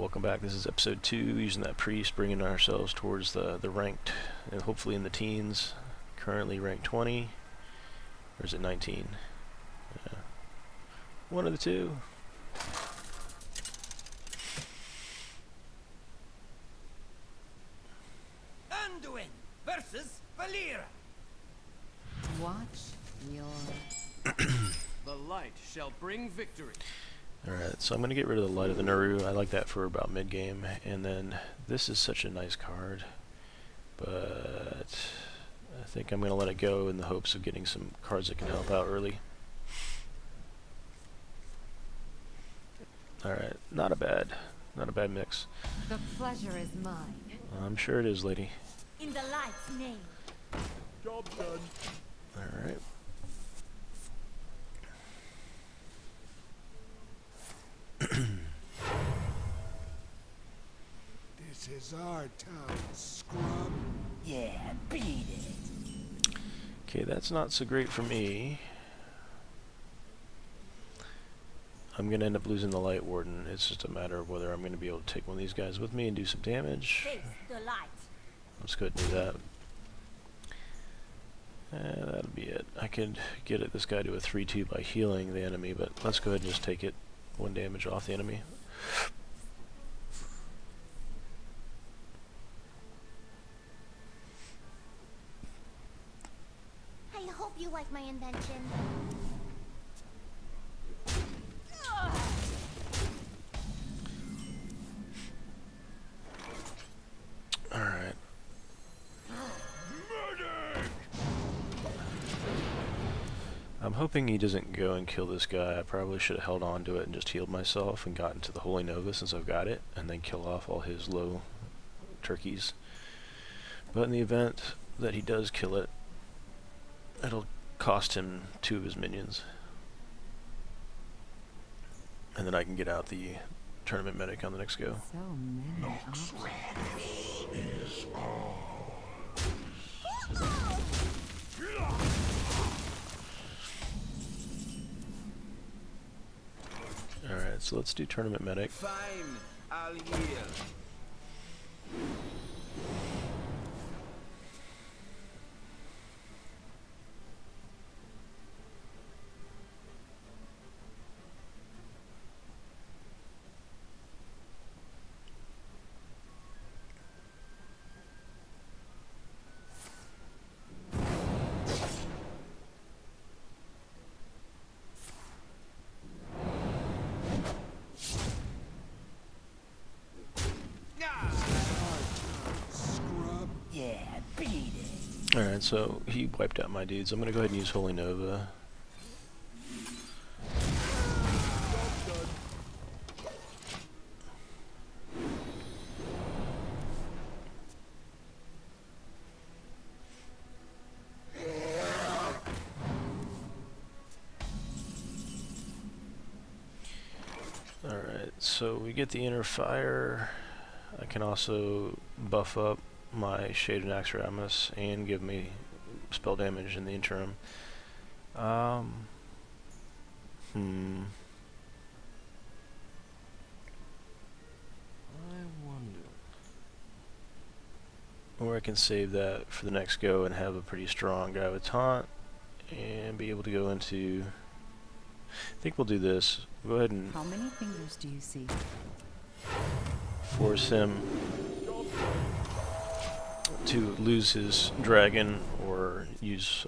welcome back. This is episode 2, using that priest, bringing ourselves towards the ranked, and hopefully in the teens. Currently ranked 20, or is it 19? One of the two. Anduin versus Valera. Watch your... The light shall bring victory. Alright, so I'm going to get rid of the Light of the Naru. I like that for about mid-game. And then, this is such a nice card. But I think I'm going to let it go in the hopes of getting some cards that can help out early. Alright, not a bad mix. The pleasure is mine. I'm sure it is, lady. In the light's name. Job done. Alright. This is our town, scrub. Yeah, beat it. Okay, that's not so great for me. I'm going to end up losing the LightWarden. It's just a matter of whether I'm going to be able to take one of these guys with me and do some damage. Face the light. Let's go ahead and do that. That'll be it. I could get at this guy to a 3-2 by healing the enemy, but let's go ahead and just take it 1 damage off the enemy. I hope you like my invention. Alright. I'm hoping he doesn't go and kill this guy. I probably should have held on to it and just healed myself and gotten to the Holy Nova since I've got it, and then kill off all his low turkeys. But in the event that he does kill it, it'll cost him 2 of his minions. And then I can get out the tournament medic on the next go. So many options. Alright, so let's do tournament medic. Fine, I'll yield. Scrub. Yeah, beat it. Alright, so he wiped out my dudes. I'm going to go ahead and use Holy Nova. Alright, so we get the inner fire. I can also buff up my Shade and Axaramus and give me spell damage in the interim. I wonder. Or I can save that for the next go and have a pretty strong guy with taunt and be able to go into... I think we'll do this. Go ahead and How many fingers do you see? force him to lose his dragon or use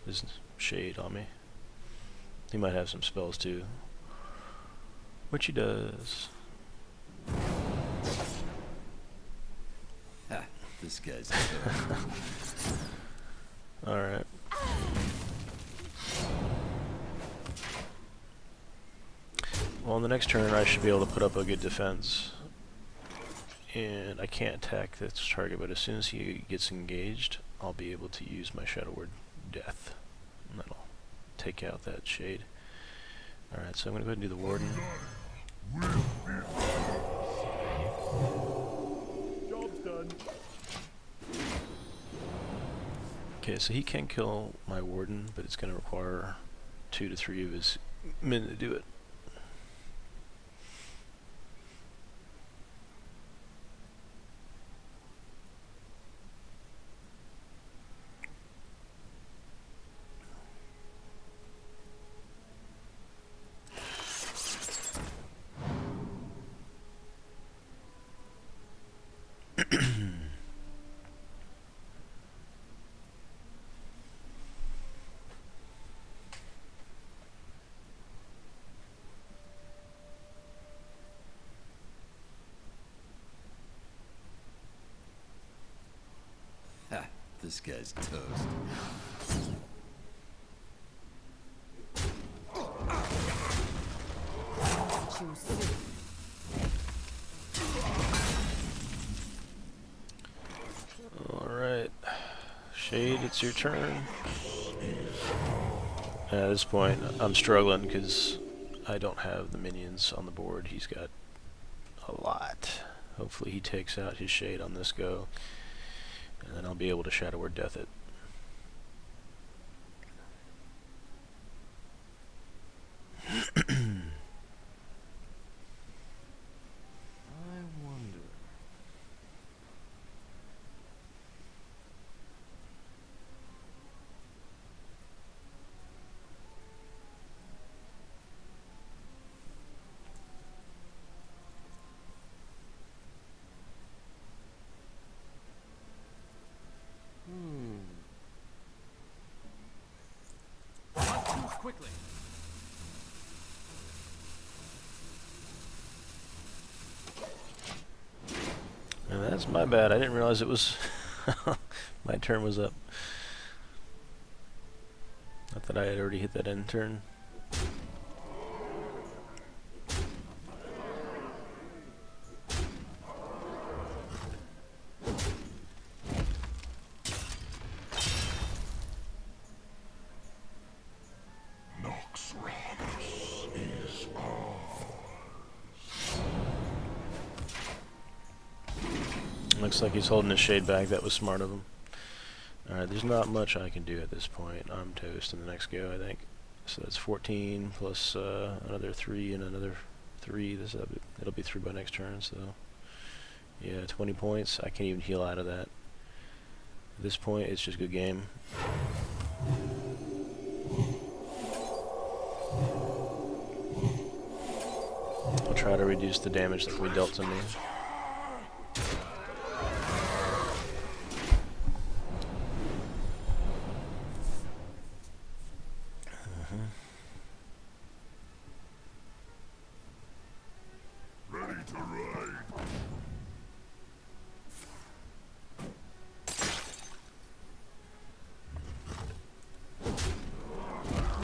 his shade on me. He might have some spells too, which he does. Ha, this guy's Alright. Well, on the next turn I should be able to put up a good defense. And I can't attack this target, but as soon as he gets engaged, I'll be able to use my Shadow Word Death. And that'll take out that shade. Alright, so I'm going to go ahead and do the Warden. Job's done. Okay, so he can kill my Warden, but it's going to require 2 to 3 of his men to do it. Ha, this guy's toast. Choose soup. Alright. Shade, it's your turn. At this point, I'm struggling because I don't have the minions on the board. He's got a lot. Hopefully he takes out his Shade on this go, and then I'll be able to Shadow Word Death it. I wonder. Must move quickly. And that's my bad. I didn't realize it was my turn was up. I thought I had already hit that end turn. Looks like he's holding his Shade back. That was smart of him. Alright, there's not much I can do at this point. I'm toast in the next go, I think. So that's 14 plus another 3 and another 3. It'll be 3 by next turn, so yeah, 20 points. I can't even heal out of that. At this point, it's just good game. I'll try to reduce the damage that can be dealt to me.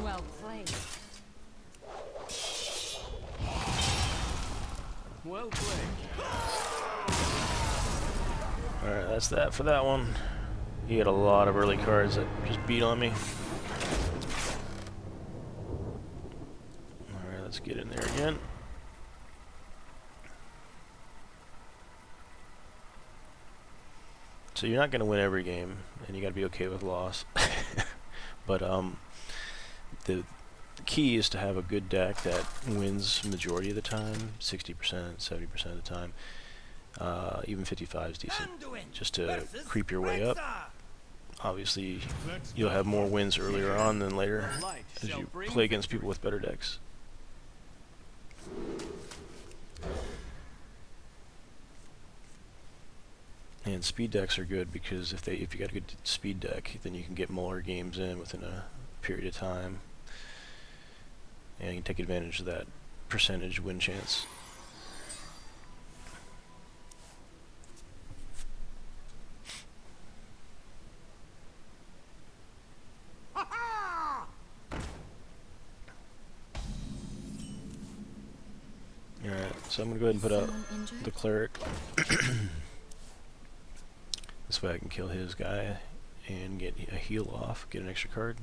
Well played. Well played. Alright, that's that for that one. He had a lot of early cards that just beat on me. Alright, let's get in there again. So you're not going to win every game, and you got to be okay with loss. But the key is to have a good deck that wins majority of the time, 60%, 70% of the time. Even 55 is decent, just to creep your way up. Obviously, you'll have more wins earlier on than later as you play against people with better decks. And speed decks are good because if you got a good speed deck, then you can get more games in within a period of time, and you can take advantage of that percentage win chance. Alright, so I'm going to go ahead and put out the cleric. This way I can kill his guy and get a heal off, get an extra card.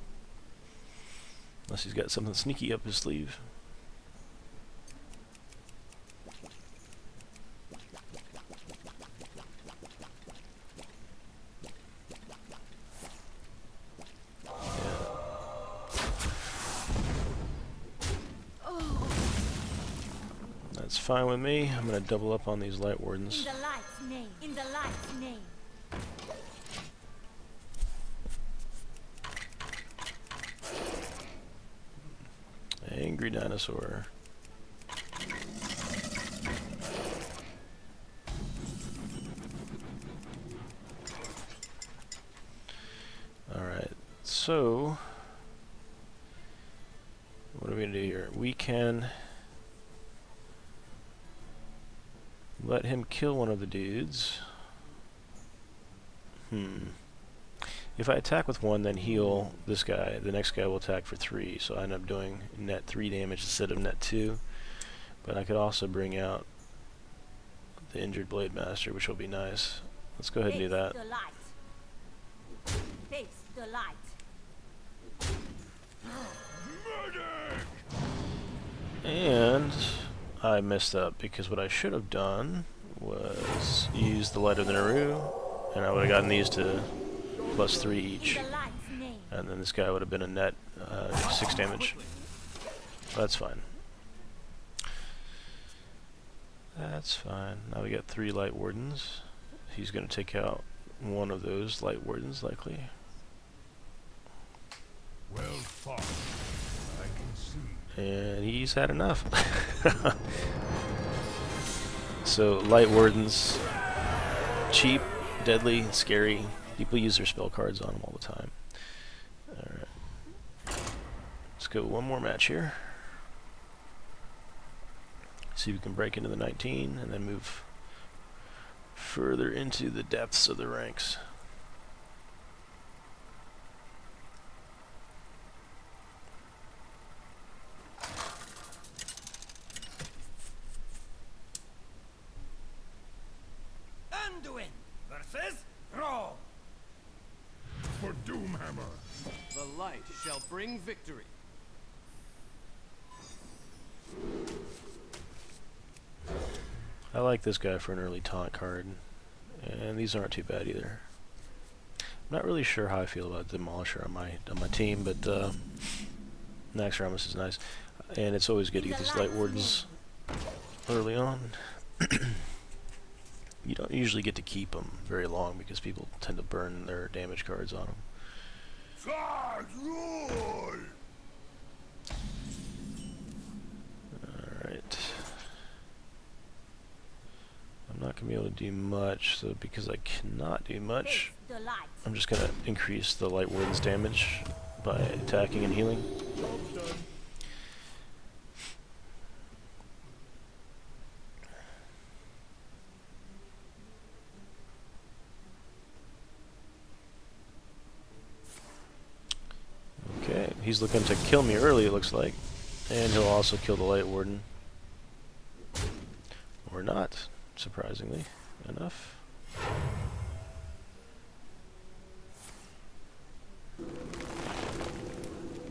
Unless he's got something sneaky up his sleeve. That's fine with me. I'm going to double up on these LightWardens. In the light's name. In the light's name. Angry dinosaur. So, what are we going to do here? We can let him kill one of the dudes. If I attack with 1, then heal this guy. The next guy will attack for 3, so I end up doing net 3 damage instead of net 2. But I could also bring out the injured Blade Master, which will be nice. Let's go ahead and do that. The light. Face the light. And I messed up because what I should have done was use the Light of the Naru, and I would have gotten these to +3 each. In the light's name. And then this guy would have been a net 6 damage. That's fine. That's fine. Now we got 3 LightWardens. He's going to take out one of those LightWardens, likely. Well fought. I can see. And he's had enough. So, LightWardens, cheap, deadly, scary. People use their spell cards on them all the time. Alright. Let's go one more match here. See if we can break into the 19 and then move further into the depths of the ranks. Anduin versus Brawl. For Doomhammer. The light shall bring victory. I like this guy for an early taunt card, and these aren't too bad either. I'm not really sure how I feel about Demolisher on my team, but Naxxramas is nice, and it's always good to get these LightWardens early on. You don't usually get to keep them very long because people tend to burn their damage cards on them. Alright. I'm not going to be able to do much, so because I cannot do much, The light. I'm just going to increase the LightWarden's damage by attacking and healing. Okay, he's looking to kill me early, it looks like. And he'll also kill the LightWarden. Or not, surprisingly enough.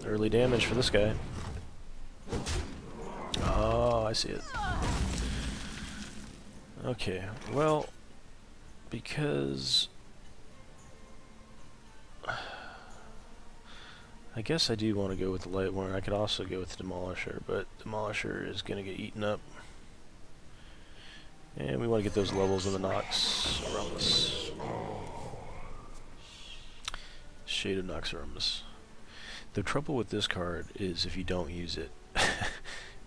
Early damage for this guy. Oh, I see it. Okay, well, because I guess I do want to go with the LightWarden. I could also go with the Demolisher, but Demolisher is going to get eaten up. And we want to get those levels in the Noxramas. Shade of Noxramas. The trouble with this card is if you don't use it.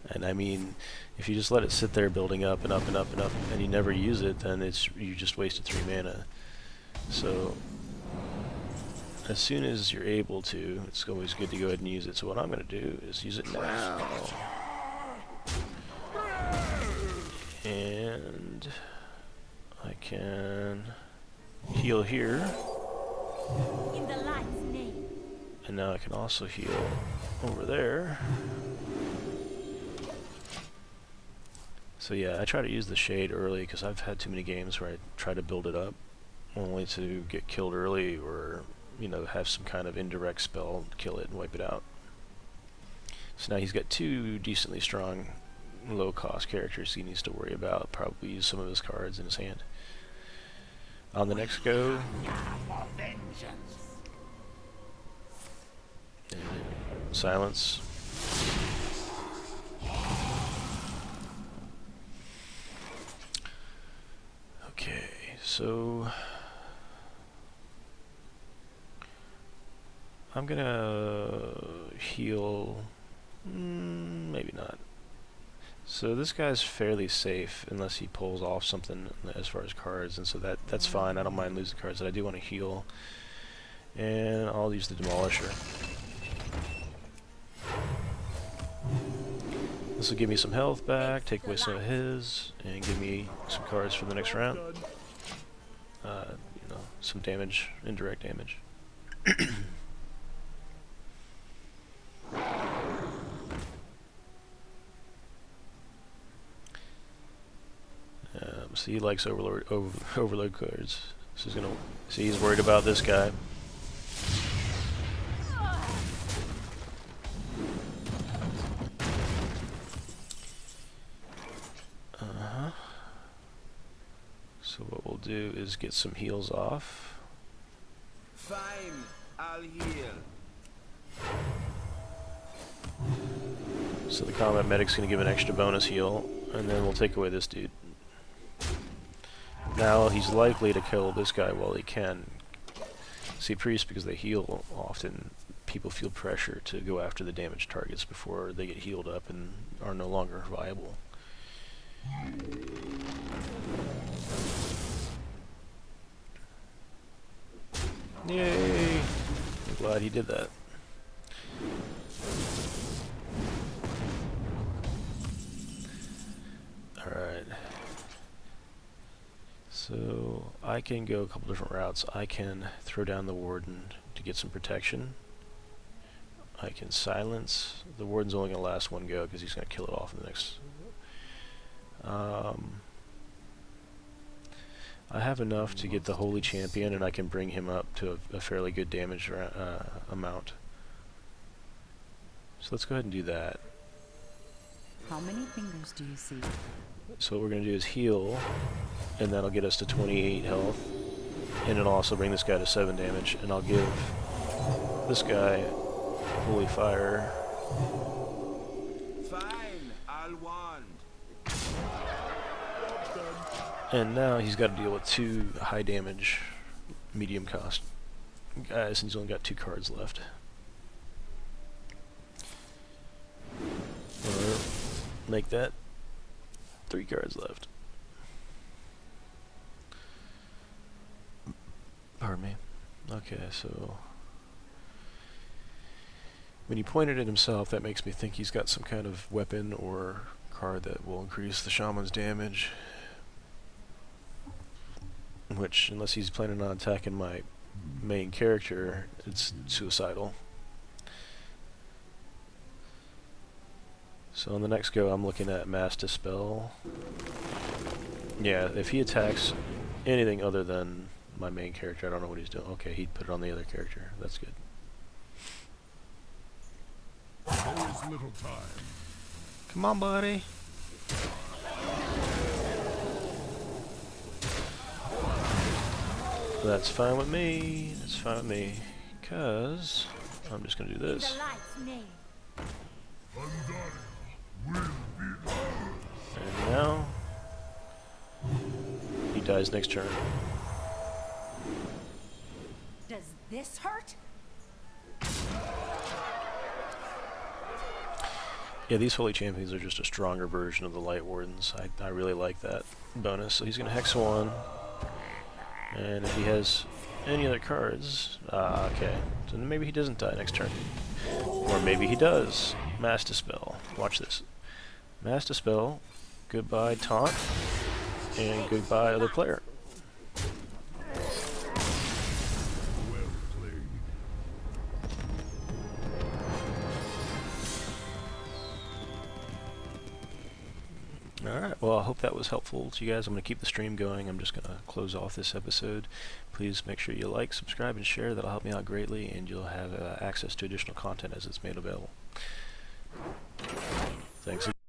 And I mean, if you just let it sit there building up and up and up and up, and you never use it, then you just wasted 3 mana. So as soon as you're able to, it's always good to go ahead and use it. So what I'm going to do is use it now. And I can heal here. In the light's name. And now I can also heal over there. So yeah, I try to use the shade early because I've had too many games where I try to build it up only to get killed early, or have some kind of indirect spell kill it and wipe it out. So now he's got 2 decently strong low cost characters he needs to worry about. Probably use some of his cards in his hand. On the next go, silence. Okay, so I'm gonna heal. Maybe not. So this guy's fairly safe unless he pulls off something as far as cards, and so that's fine. I don't mind losing cards, but I do want to heal. And I'll use the Demolisher. This will give me some health back, take away some of his, and give me some cards for the next round. You know, some damage, indirect damage. So he likes overload cards. So he's gonna see, he's worried about this guy. So what we'll do is get some heals off. Fine, I'll heal. So the combat medic's gonna give an extra bonus heal, and then we'll take away this dude. Now he's likely to kill this guy while he can. See, priests, because they heal, often people feel pressure to go after the damaged targets before they get healed up and are no longer viable. Yay! I'm glad he did that. Alright. So I can go a couple different routes. I can throw down the Warden to get some protection. I can silence. The Warden's only going to last one go because he's going to kill it off in the next. I have enough to get the Holy Champion, and I can bring him up to a fairly good damage amount. So let's go ahead and do that. How many fingers do you see? So what we're going to do is heal, and that'll get us to 28 health, and it'll also bring this guy to 7 damage, and I'll give this guy Holy Fire. Fine, I'll wand. And now he's got to deal with 2 high damage, medium cost guys, and he's only got 2 cards left. Or make that 3 cards left. Pardon me. Okay, so when he pointed at himself, that makes me think he's got some kind of weapon or card that will increase the shaman's damage. Which, unless he's planning on attacking my main character, it's suicidal. So on the next go, I'm looking at Mass Dispel. Yeah, if he attacks anything other than my main character, I don't know what he's doing. Okay, he'd put it on the other character. That's good. Always little time. Come on, buddy. That's fine with me. That's fine with me. Because I'm just going to do In this. the light's name. And now he dies next turn. Does this hurt? Yeah, these Holy Champions are just a stronger version of the LightWardens. I really like that bonus. So he's going to Hex 1. And if he has any other cards, okay. So maybe he doesn't die next turn. Or maybe he does. Mass Dispel. Watch this. Mass Dispel. Goodbye taunt. And goodbye other player. Well played. Alright, well I hope that was helpful to you guys. I'm going to keep the stream going. I'm just going to close off this episode. Please make sure you like, subscribe, and share. That'll help me out greatly, and you'll have access to additional content as it's made available. Thanks.